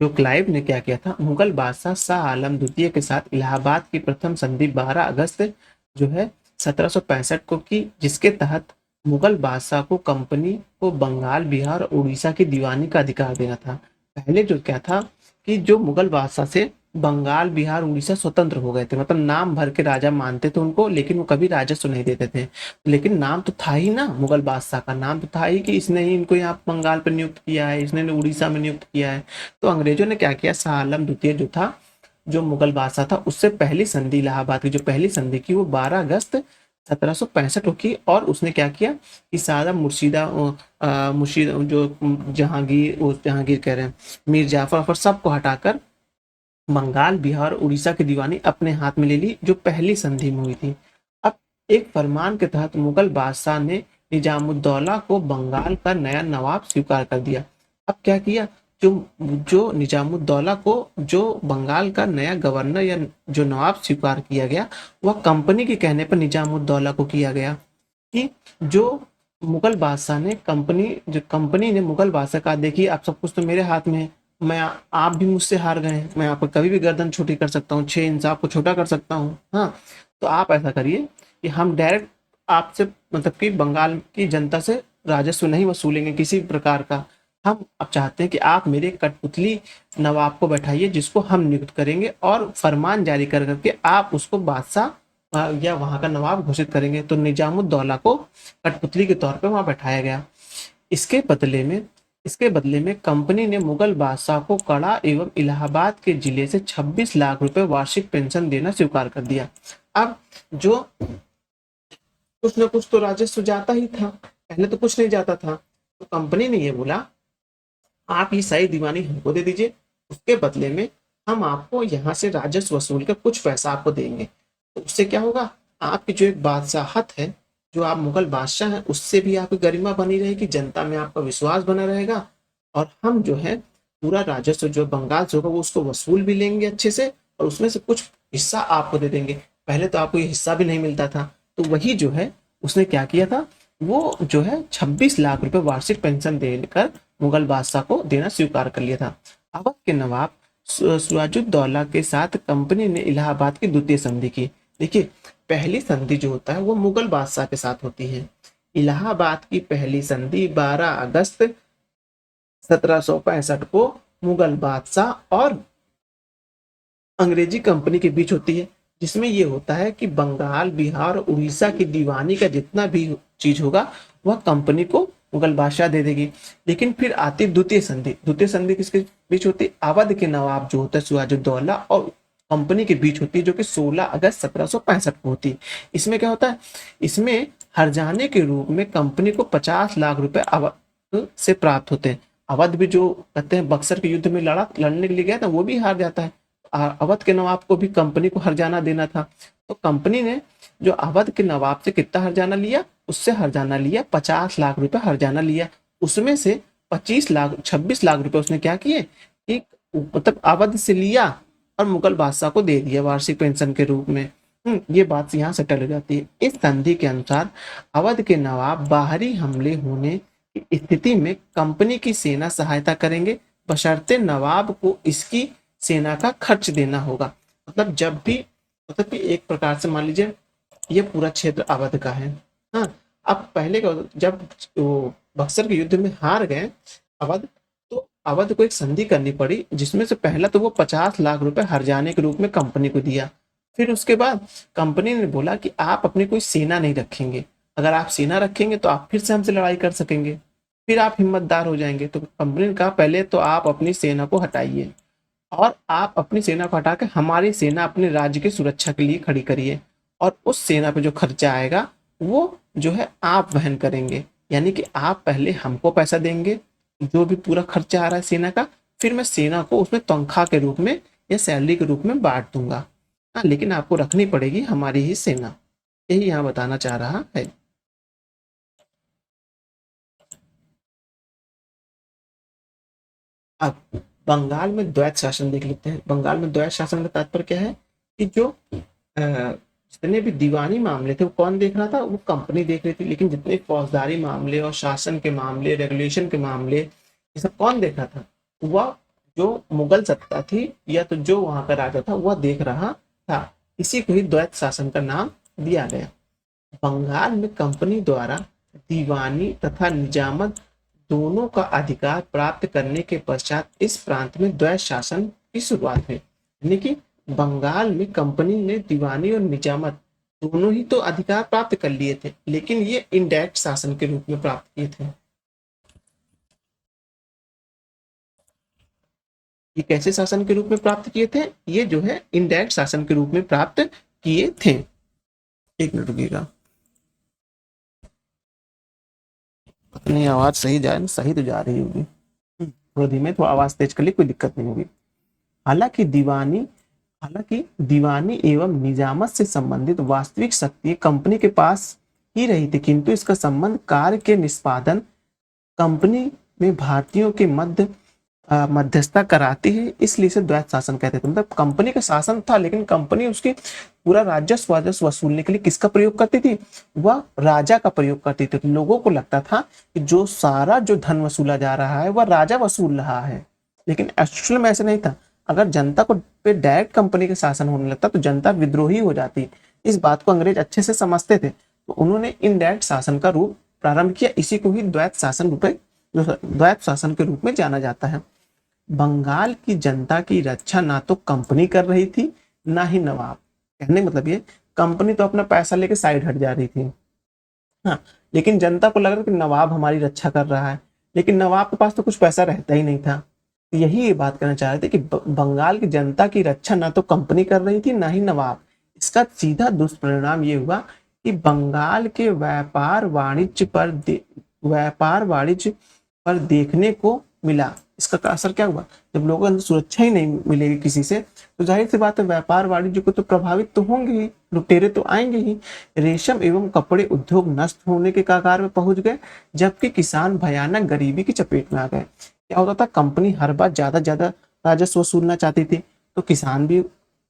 जो क्लाइव ने क्या किया था, मुगल बादशाह शाह आलम द्वितीय के साथ इलाहाबाद की प्रथम संधि 12 अगस्त जो है 1765 को की, जिसके तहत मुगल बादशाह को कंपनी को बंगाल, बिहार और उड़ीसा की दीवानी का अधिकार देना था। पहले जो क्या था कि जो मुगल बादशाह से बंगाल, बिहार, उड़ीसा स्वतंत्र हो गए थे, मतलब नाम भर के राजा मानते थे उनको, लेकिन वो कभी राजस्व नहीं देते थे। लेकिन नाम तो था ही ना, मुगल बादशाह का नाम तो था ही कि इसने ही इनको यहाँ बंगाल पर नियुक्त किया है, इसने उड़ीसा में नियुक्त किया है। तो अंग्रेजों ने क्या किया, शाह आलम द्वितीय जो था, जो मुगल बादशाह था, उससे पहली संधि इलाहाबाद की जो पहली संधि की वो 12 अगस्त 1765 को की। और उसने क्या किया कि सारा मुर्शीद जो जहांगीर कह रहे हैं, मीर जाफर सबको हटाकर बंगाल, बिहार, उड़ीसा की दीवानी अपने हाथ में ले ली, जो पहली संधि में हुई थी। अब एक फरमान के तहत मुगल बादशाह ने निजामुद्दौला को बंगाल का नया नवाब स्वीकार कर दिया। अब क्या किया, जो जो निजामुद्दौला को जो बंगाल का नया गवर्नर या जो नवाब स्वीकार किया गया, वह कंपनी के कहने पर निजामुद्दौला को किया गया कि जो मुगल बादशाह ने कंपनी ने मुगल बादशाह कहा, देखिए आप सब कुछ तो मेरे हाथ में है, आप भी मुझसे हार गए हैं, मैं आपको कभी भी गर्दन छोटी कर सकता हूँ, 6 इंच आपको छोटा कर सकता हूँ। हाँ, तो आप ऐसा करिए कि हम डायरेक्ट आपसे मतलब कि बंगाल की जनता से राजस्व नहीं वसूलेंगे किसी प्रकार का। हम अब चाहते हैं कि आप मेरे कठपुतली नवाब को बैठाइए, जिसको हम नियुक्त करेंगे और फरमान जारी कर करके आप उसको बादशाह या वहां का नवाब घोषित करेंगे। तो निजामुद्दौला को कठपुतली के तौर पर वहां बैठाया गया। इसके बदले में इसके बदले में कंपनी ने मुगल बादशाह को कड़ा एवं इलाहाबाद के जिले से 26 लाख रुपए वार्षिक पेंशन देना स्वीकार कर दिया। अब जो कुछ न कुछ तो राजस्व जाता ही था, पहले तो कुछ नहीं जाता था, तो कंपनी ने ये बोला आप ये सारी दीवानी हमको दे दीजिए, उसके बदले में हम आपको यहाँ से राजस्व वसूल कर कुछ पैसा आपको देंगे। तो उससे क्या होगा, आपकी जो एक बादशाहत है, जो आप मुगल बादशाह हैं, उससे भी आपकी गरिमा बनी रहेगी, जनता में आपका विश्वास बना रहेगा, और हम जो है पूरा राजस्व जो बंगाल से होगा वो उसको वसूल भी लेंगे अच्छे से, और उसमें से कुछ हिस्सा आपको दे देंगे। पहले तो आपको ये हिस्सा भी नहीं मिलता था। तो वही जो है उसने क्या किया था, वो जो है 26 लाख रुपए वार्षिक पेंशन देकर मुगल बादशाह को देना स्वीकार कर लिया था। अवध के नवाब सिराजुद्दौला के साथ कंपनी ने इलाहाबाद की द्वितीय संधि की। देखिए, पहली संधि जो होता है वो मुगल बादशाह के साथ होती है। इलाहाबाद की पहली संधि 12 अगस्त 1765 को मुगल बादशाह और अंग्रेजी कंपनी के बीच होती है, जिसमें ये होता है कि बंगाल, बिहार और उड़ीसा की दीवानी का जितना भी चीज होगा वह कंपनी को मुगल बादशाह दे देगी। लेकिन फिर आती द्वितीय संधि। द्वितीय संधि किसके बीच होती है? अवध के नवाब जो होता है सिराजुद्दौला और कंपनी के बीच होती है, जो कि 16 अगस्त 1765 को होती है। इसमें क्या होता है? इसमें हर्जाने के रूप में कंपनी को 50 लाख रुपए अवध से प्राप्त होते हैं। अवध भी जो कहते हैं बक्सर के युद्ध में लड़ने के लिए गया था, वो भी हार जाता है। अवध के नवाब को भी कंपनी को हर्जाना देना था। तो कंपनी ने जो अवध के नवाब से कितना हर्जाना लिया? उससे हर्जाना लिया 50 लाख रुपए हर्जाना लिया। उसमें से 26 लाख रुपए उसने क्या किए कि मतलब अवध से लिया और मुगल बादशाह को दे दिया वार्षिक पेंशन के रूप में। ये बात यहाँ से टल जाती है। इस संधि के अनुसार अवध के नवाब बाहरी हमले होने की स्थिति में कंपनी की सेना सहायता करेंगे, बशर्ते नवाब को इसकी सेना का खर्च देना होगा। मतलब जब भी, मतलब कि एक प्रकार से मान लीजिए ये पूरा क्षेत्र अवध का है। हाँ, अब पहले का जब वो बक्सर के युद्ध में हार गए अवध, तो अवध को एक संधि करनी पड़ी, जिसमें से पहला तो वो 50 लाख रुपए हर्जाने के रूप में कंपनी को दिया। फिर उसके बाद कंपनी ने बोला कि आप अपनी कोई सेना नहीं रखेंगे, अगर आप सेना रखेंगे तो आप फिर से हमसे लड़ाई कर सकेंगे, फिर आप हिम्मतदार हो जाएंगे। तो कंपनी ने कहा पहले तो आप अपनी सेना को हटाइए और आप अपनी सेना को हटा के हमारी सेना अपने राज्य की सुरक्षा के लिए खड़ी करिए, और उस सेना पे जो खर्चा आएगा वो जो है आप वहन करेंगे। यानी कि आप पहले हमको पैसा देंगे जो भी पूरा खर्चा आ रहा है सेना का, फिर मैं सेना को उसमें तनख्वाह के रूप में या सैलरी के रूप में बांट दूंगा। हाँ, लेकिन आपको रखनी पड़ेगी हमारी ही सेना। यही यहाँ बताना चाह रहा है। अब बंगाल में द्वैत शासन देख लेते हैं। बंगाल में द्वैत शासन का तात्पर्य क्या है कि जो जितने भी दीवानी मामले थे वो कौन देख रहा था? वो कंपनी देख रही थी। लेकिन जितने फौजदारी मामले और शासन के मामले, रेगुलेशन के मामले, ये सब कौन देख रहा था? वह जो मुगल सत्ता थी या तो जो वहां का राजा था वह देख रहा था। इसी को ही द्वैत शासन का नाम दिया गया। बंगाल में कंपनी द्वारा दीवानी तथा निजामत दोनों का अधिकार प्राप्त करने के पश्चात इस प्रांत में द्वैत शासन की शुरुआत हुई। यानी कि बंगाल में कंपनी ने दीवानी और निजामत दोनों ही तो अधिकार प्राप्त कर लिए थे, लेकिन ये इनडायरेक्ट शासन के रूप में प्राप्त किए थे। ये कैसे शासन के रूप में प्राप्त किए थे? ये जो है इनडायरेक्ट शासन के रूप में प्राप्त किए थे। एक मिनट रुकिएगा, अपनी आवाज सही जाए, सही तो जा रही होगी। थोड़ा धीमे, थोड़ा आवाज तेज कर ली, कोई दिक्कत नहीं होगी। हालांकि दीवानी हालांकि दीवानी एवं निजामत से संबंधित वास्तविक शक्ति कंपनी के पास ही रही थी, किंतु इसका संबंध कार्य के निष्पादन कंपनी में भारतीयों के मध्यस्थता कराती है, इसलिए इसे द्वैत शासन कहते थे। मतलब कंपनी का शासन था, लेकिन कंपनी उसकी पूरा राजस्व वसूलने के लिए किसका प्रयोग करती थी? वह राजा का प्रयोग करती थी। तो लोगों को लगता था कि जो सारा जो धन वसूला जा रहा है वह राजा वसूल रहा है, लेकिन एक्चुअल में ऐसा नहीं था। अगर जनता को पे डायरेक्ट कंपनी का शासन होने लगता तो जनता विद्रोही हो जाती। इस बात को अंग्रेज अच्छे से समझते थे, तो उन्होंने इनडायरेक्ट शासन का रूप प्रारंभ किया। इसी को ही द्वैत शासन के रूप में जाना जाता है। बंगाल की जनता की रक्षा ना तो कंपनी कर रही थी ना ही नवाब। कहने मतलब ये, कंपनी तो अपना पैसा लेके साइड हट जा रही थी, हाँ, लेकिन जनता को लग रहा था कि नवाब हमारी रक्षा कर रहा है, लेकिन नवाब के पास तो कुछ पैसा रहता ही नहीं था। तो यही ये बात करना चाह रहे थे कि बंगाल की जनता की रक्षा ना तो कंपनी कर रही थी ना ही नवाब। इसका सीधा दुष्परिणाम ये हुआ कि बंगाल के व्यापार वाणिज्य पर देखने को मिला। इसका असर क्या हुआ? जब लोगों को अंदर सुरक्षा ही नहीं मिलेगी किसी से, तो जाहिर सी बात है व्यापार वाणिज्य को तो प्रभावित तो होंगे ही, लुटेरे तो आएंगे ही। रेशम एवं कपड़े उद्योग नष्ट होने के कगार में पहुंच गए, जबकि किसान भयानक गरीबी की चपेट में आ गए। क्या होता था? कंपनी हर बार ज्यादा राजस्व वसूलना चाहती थी, तो किसान भी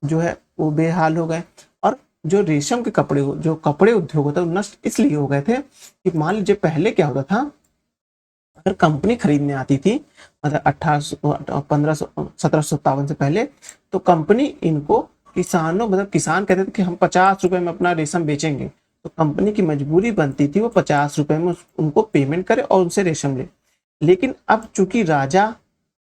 जो है वो बेहाल हो गए। और जो रेशम के कपड़े, जो कपड़े उद्योग होता है, नष्ट इसलिए हो गए थे कि मान लीजिए पहले क्या होता था, अगर कंपनी खरीदने आती थी, मतलब 1757 से पहले, तो कंपनी इनको मतलब किसान कहते थे कि हम 50 रुपए में अपना रेशम बेचेंगे, तो कंपनी की मजबूरी बनती थी वो 50 रुपए में उनको पेमेंट करे और उनसे रेशम ले। लेकिन अब चूंकि राजा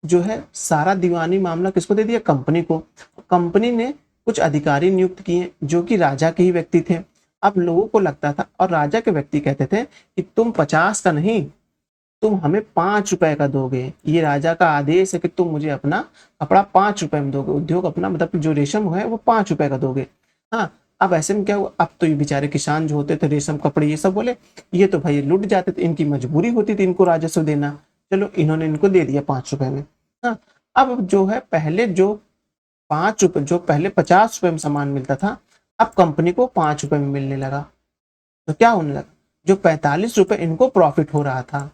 जो है सारा दीवानी मामला किसको दे दिया, कंपनी को। कंपनी ने कुछ अधिकारी नियुक्त किए जो कि राजा के ही व्यक्ति थे। अब लोगों को लगता था और राजा के व्यक्ति कहते थे कि तुम 50 का नहीं, तुम हमें 5 रुपए का दोगे, ये राजा का आदेश है कि तुम मुझे अपना कपड़ा 5 रुपए में दोगे, उद्योग अपना मतलब जो रेशम है वो 5 रुपए का दोगे। हाँ, अब ऐसे में क्या हुआ, अब तो ये बेचारे किसान जो होते थे रेशम कपड़े ये सब बोले, ये तो भाई लुट जाते थे, इनकी मजबूरी होती थी इनको राजस्व देना, चलो इन्होंने इनको दे दिया 5 रुपए में। हाँ, अब जो है पहले जो 5 रुपए, जो पहले 50 रुपए में सामान मिलता था, अब कंपनी को 5 रुपए में मिलने लगा। तो क्या होने लगा, जो 45 रुपए इनको प्रॉफिट हो रहा था,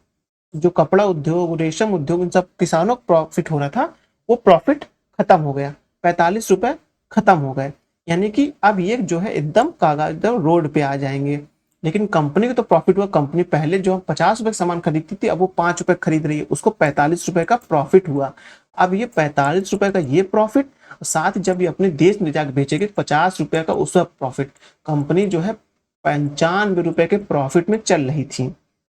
जो कपड़ा उद्योग रेशम उद्योग इन सब किसानों को प्रॉफिट हो रहा था, वो प्रॉफिट खत्म हो गया, 45 रुपए खत्म हो गए। यानी कि अब ये जो है एकदम कागज एकदम रोड पे आ जाएंगे। लेकिन कंपनी को तो प्रॉफिट हुआ, कंपनी पहले जो 50 रुपए सामान खरीदती थी अब वो 5 रुपए खरीद रही है, उसको 45 रुपए का प्रॉफिट हुआ। अब ये 45 रुपए का ये प्रॉफिट, साथ ही जब ये अपने देश में जाकर बेचेगी 50 रुपए का उसका प्रॉफिट, कंपनी जो है 95 रुपए के प्रॉफिट में चल रही थी।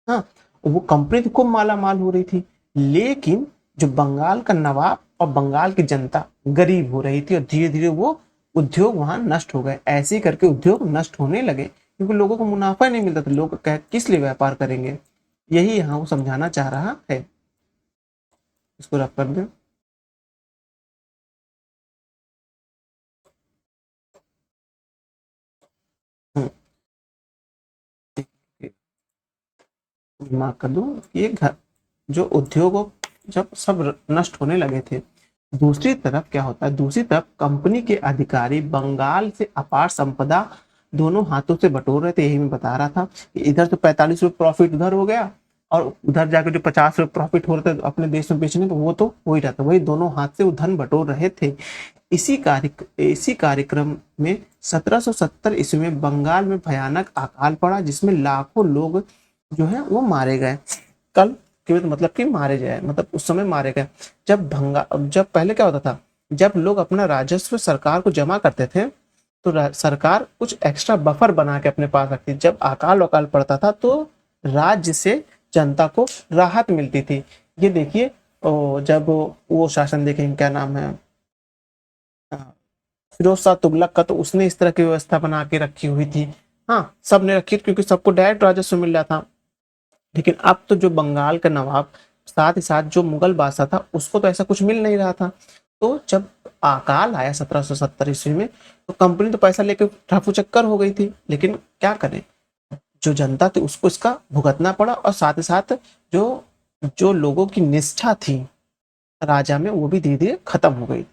हाँ, वो कंपनी तो खूब माला माल हो रही थी, लेकिन जो बंगाल का नवाब और बंगाल की जनता गरीब हो रही थी और धीरे धीरे वो उद्योग वहां नष्ट हो गए। ऐसे ही करके उद्योग नष्ट होने लगे क्योंकि लोगों को मुनाफा नहीं मिलता था, लोग किस लिए व्यापार करेंगे, यही यहाँ वो समझाना चाह रहा है। इसको रख कर दे। मार्क कर दूं, ये घर जो उद्योग जब सब नष्ट होने लगे थे, दूसरी तरफ क्या होता है, दूसरी तरफ कंपनी के अधिकारी बंगाल से अपार संपदा दोनों हाथों से बटोर रहे थे। यही मैं बता रहा था कि इधर तो 45 रुपए प्रॉफिट उधर हो गया और उधर जाकर जो 50 रुपए प्रॉफिट हो रहा था अपने देश में बेचने तो वो तो हो ही रहा था, वही दोनों हाथ से वो धन बटोर रहे थे। इसी कार्यक्रम में 1770 ईस्वी में बंगाल में भयानक अकाल पड़ा जिसमें लाखों लोग जो है वो मारे गए। कल के मतलब कि मारे गए मतलब उस समय मारे गए। जब पहले क्या होता था, जब लोग अपना राजस्व सरकार को जमा करते थे तो सरकार कुछ एक्स्ट्रा बफर बना के अपने पास रखती, जब अकाल वकाल पड़ता था तो राज्य से जनता को राहत मिलती थी। ये देखिए, जब वो शासन देखेंगे क्या नाम है, फिरोज शाह तुगलक का, तो उसने इस तरह की व्यवस्था बना के रखी हुई थी। हाँ, सबने रखी थी क्योंकि सबको डायरेक्ट राजस्व मिल रहा था। लेकिन अब तो जो बंगाल का नवाब साथ ही साथ जो मुगल बादशाह था उसको तो ऐसा कुछ मिल नहीं रहा था। तो जब अकाल आया 1770 ईस्वी में तो कंपनी तो पैसा लेके रफू चक्कर हो गई थी, लेकिन क्या करें, जो जनता थी उसको इसका भुगतना पड़ा और साथ ही साथ जो जो लोगों की निष्ठा थी राजा में वो भी धीरे धीरे खत्म हो गई।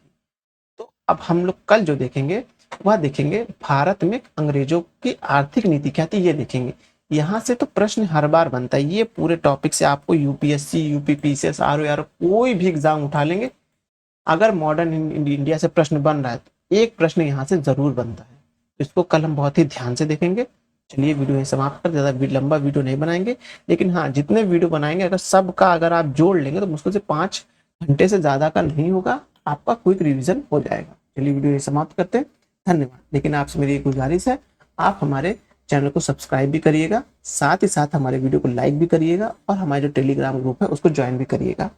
तो अब हम लोग कल जो देखेंगे वह देखेंगे भारत में अंग्रेजों की आर्थिक नीति क्या थी, ये देखेंगे। यहाँ से तो प्रश्न हर बार बनता है, ये पूरे टॉपिक से आपको यूपीएससी यूपीपीसीएस आर कोई भी एग्जाम उठा लेंगे, अगर मॉडर्न इंडिया से प्रश्न बन रहा है तो एक प्रश्न यहाँ से जरूर बनता है। तो इसको कल हम बहुत ही ध्यान से देखेंगे। चलिए वीडियो यहीं समाप्त कर, ज्यादा लंबा वीडियो नहीं बनाएंगे, लेकिन हाँ जितने वीडियो बनाएंगे अगर सबका अगर आप जोड़ लेंगे तो मुश्किल से 5 घंटे से ज्यादा का नहीं होगा, आपका क्विक रिविजन हो जाएगा। चलिए वीडियो यहीं समाप्त करते हैं, धन्यवाद। लेकिन आपसे मेरी एक गुजारिश है, आप हमारे चैनल को सब्सक्राइब भी करिएगा, साथ ही साथ हमारे वीडियो को लाइक भी करिएगा और हमारे जो टेलीग्राम ग्रुप है उसको ज्वाइन भी करिएगा।